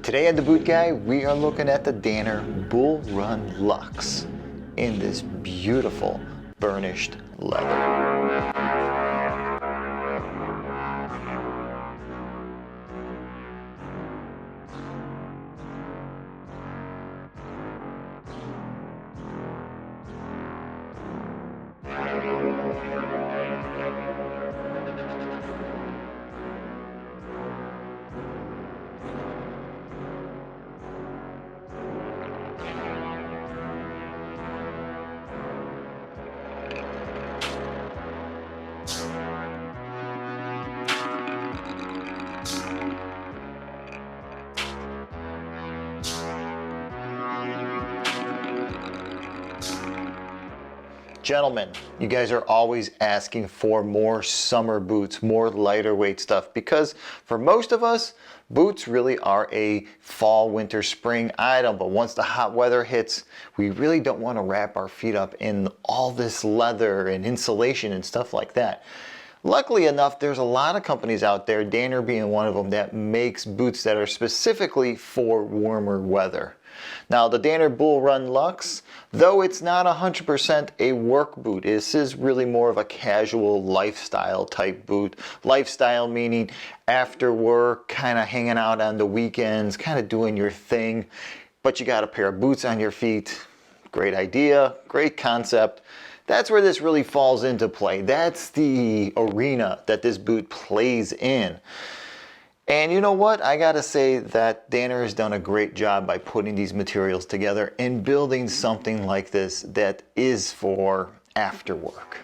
Today at the Boot Guy, we are looking at the Danner Bull Run Lux in this beautiful burnished leather. Gentlemen, you guys are always asking for more summer boots, more lighter weight stuff, because for most of us, boots really are a fall, winter, spring item. But once the hot weather hits, we really don't want to wrap our feet up in all this leather and insulation and stuff like that. Luckily enough, there's a lot of companies out there, Danner being one of them, that makes boots that are specifically for warmer weather. Now, the Danner Bull Run Lux, though it's not 100% a work boot, this is really more of a casual lifestyle type boot. Lifestyle meaning after work, kind of hanging out on the weekends, kind of doing your thing, but you got a pair of boots on your feet. Great idea, great concept. That's where this really falls into play. That's the arena that this boot plays in. And you know what? I gotta say that Danner has done a great job by putting these materials together and building something like this that is for after work.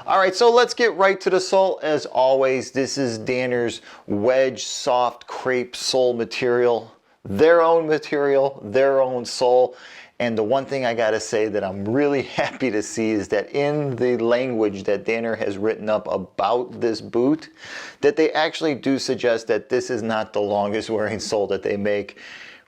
All right, so let's get right to the sole. As always, this is Danner's wedge soft crepe sole material. Their own material, their own sole. And the one thing I gotta say that I'm really happy to see is that in the language that Danner has written up about this boot, that they actually do suggest that this is not the longest wearing sole that they make,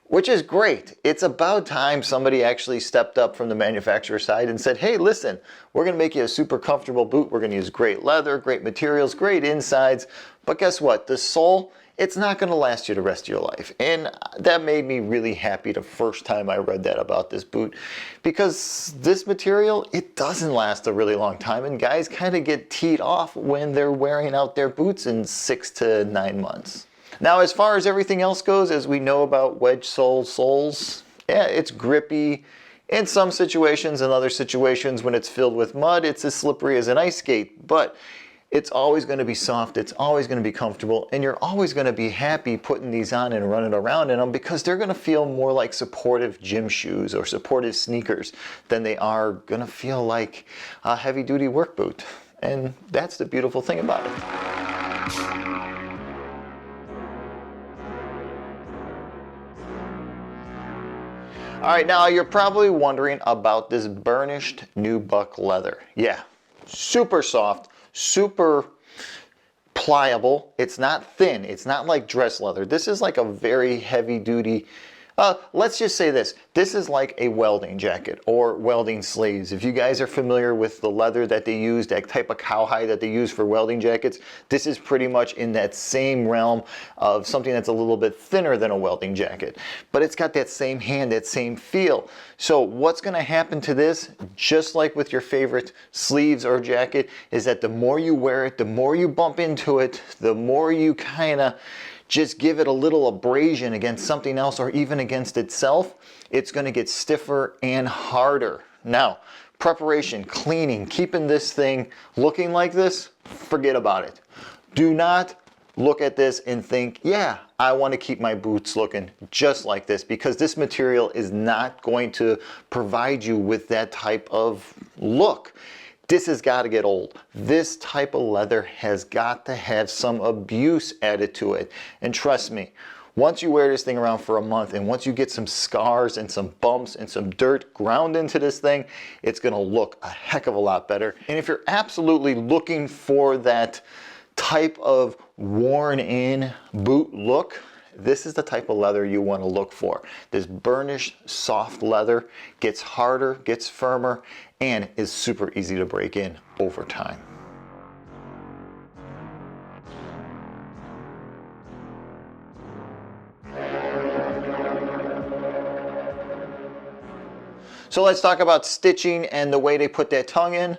which is great. It's about time somebody actually stepped up from the manufacturer side and said, hey, listen, we're gonna make you a super comfortable boot. We're gonna use great leather, great materials, great insides. But guess what? The sole, it's not gonna last you the rest of your life. And that made me really happy the first time I read that about this boot, because this material, it doesn't last a really long time, and guys kind of get teed off when they're wearing out their boots in 6 to 9 months. Now, as far as everything else goes, as we know about wedge soles, yeah, it's grippy in some situations. In other situations, when it's filled with mud, it's as slippery as an ice skate. But it's always going to be soft, it's always going to be comfortable, and you're always going to be happy putting these on and running around in them, because they're going to feel more like supportive gym shoes or supportive sneakers than they are going to feel like a heavy-duty work boot. And that's the beautiful thing about it. All right, now you're probably wondering about this burnished Nubuck leather. Yeah, super soft, super pliable. It's not thin. It's not like dress leather. This is like a very heavy duty, let's just say this. This is like a welding jacket or welding sleeves. If you guys are familiar with the leather that they use, that type of cowhide that they use for welding jackets, this is pretty much in that same realm of something that's a little bit thinner than a welding jacket. But it's got that same hand, that same feel. So what's gonna happen to this, just like with your favorite sleeves or jacket, is that the more you wear it, the more you bump into it, the more you kinda just give it a little abrasion against something else or even against itself, it's gonna get stiffer and harder. Now, preparation, cleaning, keeping this thing looking like this, forget about it. Do not look at this and think, yeah, I want to keep my boots looking just like this, because this material is not going to provide you with that type of look. This has got to get old. This type of leather has got to have some abuse added to it. And trust me, once you wear this thing around for a month, and once you get some scars and some bumps and some dirt ground into this thing, it's gonna look a heck of a lot better. And if you're absolutely looking for that type of worn in boot look, this is the type of leather you want to look for. This burnished, soft leather gets harder, gets firmer, and is super easy to break in over time. So let's talk about stitching and the way they put that tongue in.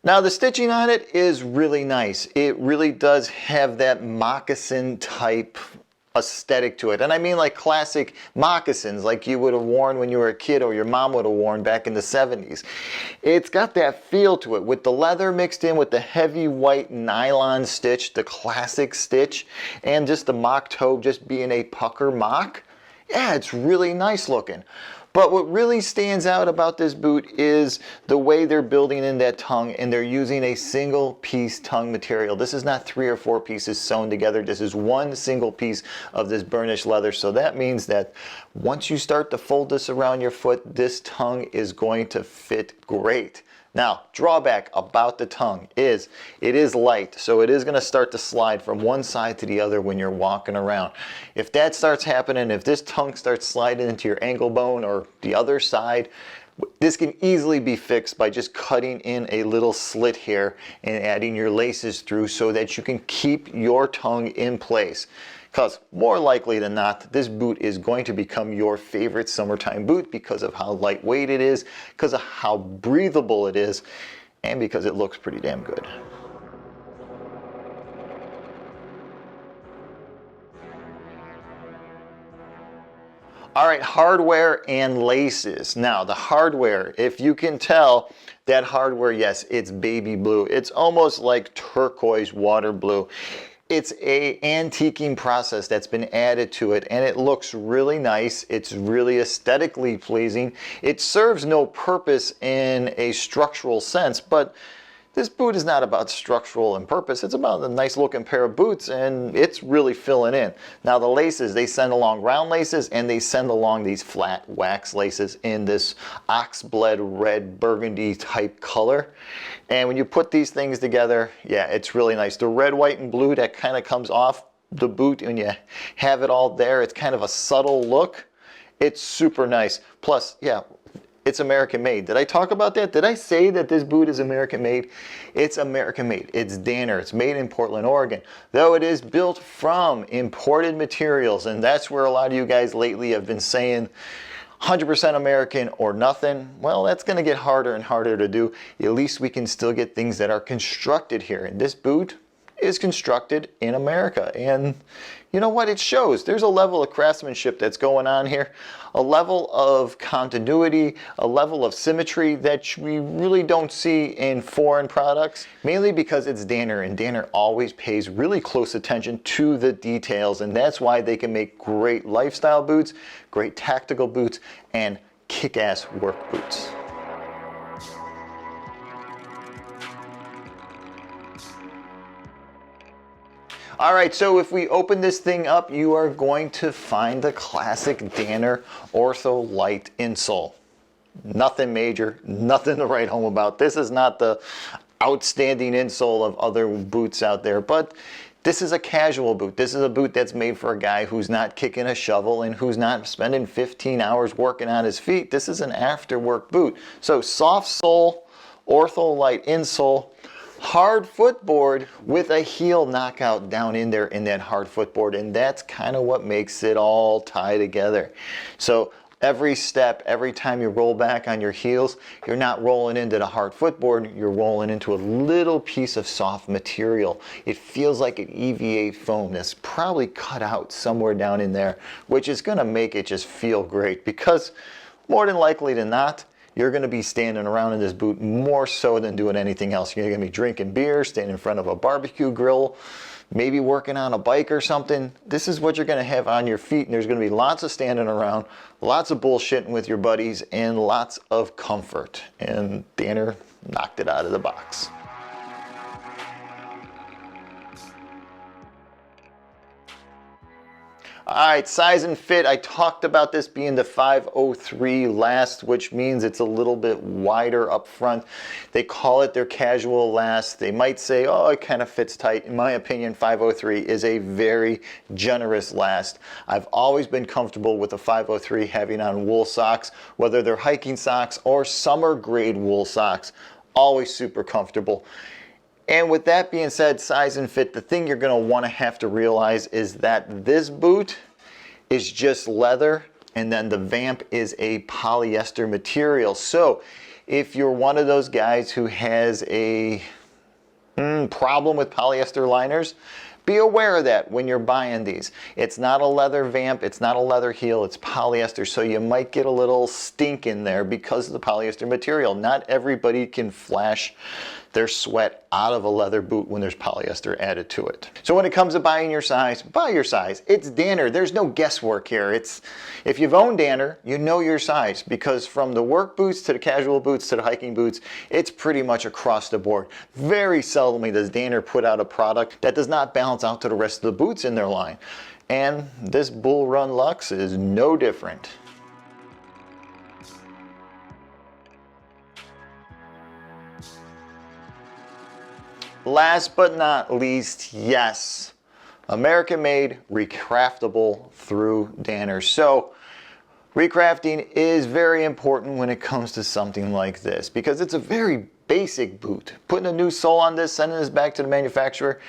Now the stitching on it is really nice. It really does have that moccasin type aesthetic to it. And I mean like classic moccasins like you would have worn when you were a kid or your mom would have worn back in the 70s. It's got that feel to it with the leather mixed in with the heavy white nylon stitch, the classic stitch, and just the mock toe just being a pucker mock. Yeah, it's really nice looking. But what really stands out about this boot is the way they're building in that tongue, and they're using a single piece tongue material. This is not 3 or 4 pieces sewn together. This is one single piece of this burnished leather. So that means that once you start to fold this around your foot, this tongue is going to fit great. Now, drawback about the tongue is it is light, so it is going to start to slide from one side to the other when you're walking around. If that starts happening, if this tongue starts sliding into your ankle bone or the other side, this can easily be fixed by just cutting in a little slit here and adding your laces through so that you can keep your tongue in place. Because more likely than not, this boot is going to become your favorite summertime boot because of how lightweight it is, because of how breathable it is, and because it looks pretty damn good. All right, hardware and laces. Now, the hardware, if you can tell, that hardware, yes, it's baby blue. It's almost like turquoise water blue. It's a antiquing process that's been added to it, and it looks really nice. It's really aesthetically pleasing. It serves no purpose in a structural sense, but this boot is not about structural and purpose. It's about a nice looking pair of boots, and it's really filling in. Now the laces, they send along round laces, and they send along these flat wax laces in this oxblade red burgundy type color. And when you put these things together, yeah, it's really nice. The red, white, and blue that kind of comes off the boot when you have it all there, it's kind of a subtle look. It's super nice. Plus, yeah, it's American made. Did I talk about that? Did I say that this boot is American made? It's American made. It's Danner. It's made in Portland, Oregon. Though it is built from imported materials, and that's where a lot of you guys lately have been saying 100% American or nothing. Well, that's going to get harder and harder to do. At least we can still get things that are constructed here. And this boot is constructed in America. And you know what? It shows. There's a level of craftsmanship that's going on here, a level of continuity, a level of symmetry that we really don't see in foreign products, mainly because it's Danner, and Danner always pays really close attention to the details, and that's why they can make great lifestyle boots, great tactical boots, and kick-ass work boots. All right, so if we open this thing up, you are going to find the classic Danner Ortho Light insole. Nothing major, nothing to write home about. This is not the outstanding insole of other boots out there, but this is a casual boot. This is a boot that's made for a guy who's not kicking a shovel and who's not spending 15 hours working on his feet. This is an after work boot. So soft sole, Ortho Light insole, hard footboard with a heel knockout down in there in that hard footboard, and that's kind of what makes it all tie together. So every step, every time you roll back on your heels, you're not rolling into the hard footboard, you're rolling into a little piece of soft material. It feels like an EVA foam that's probably cut out somewhere down in there, which is going to make it just feel great, because more than likely than not, you're going to be standing around in this boot more so than doing anything else. You're going to be drinking beer, standing in front of a barbecue grill, maybe working on a bike or something. This is what you're going to have on your feet, and there's going to be lots of standing around, lots of bullshitting with your buddies, and lots of comfort. And Danner knocked it out of the box. All right, size and fit. I talked about this being the 503 last, which means it's a little bit wider up front. They call it their casual last. They might say, oh, it kind of fits tight. In my opinion, 503 is a very generous last. I've always been comfortable with the 503 having on wool socks, whether they're hiking socks or summer grade wool socks. Always super comfortable. And with that being said, size and fit, the thing you're going to want to have to realize is that this boot is just leather, and then the vamp is a polyester material. So if you're one of those guys who has a problem with polyester liners, be aware of that when you're buying these. It's not a leather vamp, it's not a leather heel, it's polyester, so you might get a little stink in there because of the polyester material. Not everybody can flash their sweat out of a leather boot when there's polyester added to it. So when it comes to buying your size, buy your size. It's Danner. There's no guesswork here. If you've owned Danner, you know your size, because from the work boots to the casual boots to the hiking boots, it's pretty much across the board. Very seldomly does Danner put out a product that does not balance out to the rest of the boots in their line. And this Bull Run Lux is no different. Last but not least, yes, American made, recraftable through Danner. So recrafting is very important when it comes to something like this, because it's a very basic boot. Putting a new sole on this, sending this back to the manufacturer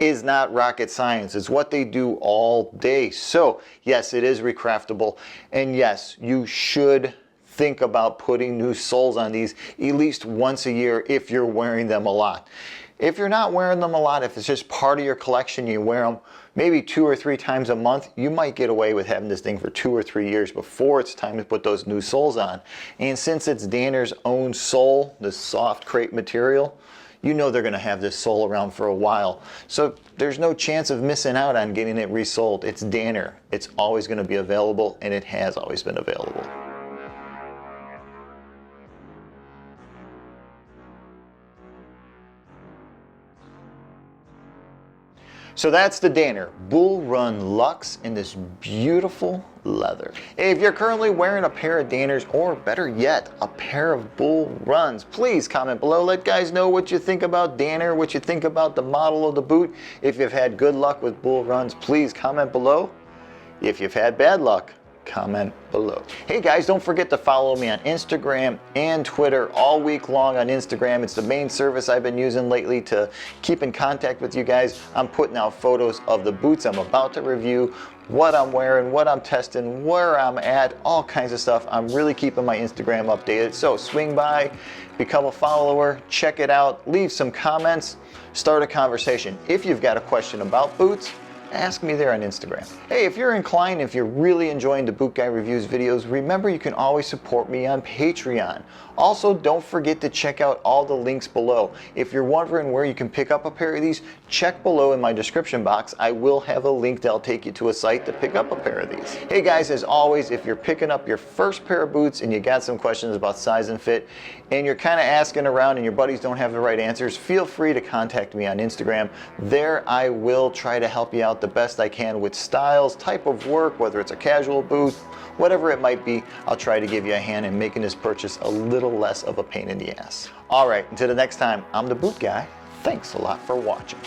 is not rocket science. It's what they do all day. So yes, it is recraftable, and yes, you should think about putting new soles on these at least once a year if you're wearing them a lot. If you're not wearing them a lot, if it's just part of your collection, you wear them maybe 2 or 3 times a month, you might get away with having this thing for 2 or 3 years before it's time to put those new soles on. And since it's Danner's own sole, this soft crepe material, you know they're going to have this sole around for a while. So there's no chance of missing out on getting it resoled. It's Danner. It's always going to be available, and it has always been available. So that's the Danner Bull Run Lux in this beautiful leather. If you're currently wearing a pair of Danners, or better yet, a pair of Bull Runs, please comment below. Let guys know what you think about Danner, what you think about the model of the boot. If you've had good luck with Bull Runs, please comment below. If you've had bad luck, comment below. Hey guys, don't forget to follow me on Instagram and Twitter all week long. On Instagram, it's the main service I've been using lately to keep in contact with you guys. I'm putting out photos of the boots I'm about to review, what I'm wearing, what I'm testing, where I'm at, all kinds of stuff. I'm really keeping my Instagram updated. So swing by, become a follower, check it out, leave some comments, start a conversation. If you've got a question about boots, ask me there on Instagram. Hey, if you're inclined, if you're really enjoying the Boot Guy Reviews videos, remember you can always support me on Patreon. Also, don't forget to check out all the links below. If you're wondering where you can pick up a pair of these, check below in my description box. I will have a link that'll take you to a site to pick up a pair of these. Hey guys, as always, if you're picking up your first pair of boots and you got some questions about size and fit, and you're kind of asking around and your buddies don't have the right answers, feel free to contact me on Instagram. There I will try to help you out the best I can with styles, type of work, whether it's a casual boot, whatever it might be. I'll try to give you a hand in making this purchase a little less of a pain in the ass. All right, until the next time, I'm the Boot Guy. Thanks a lot for watching.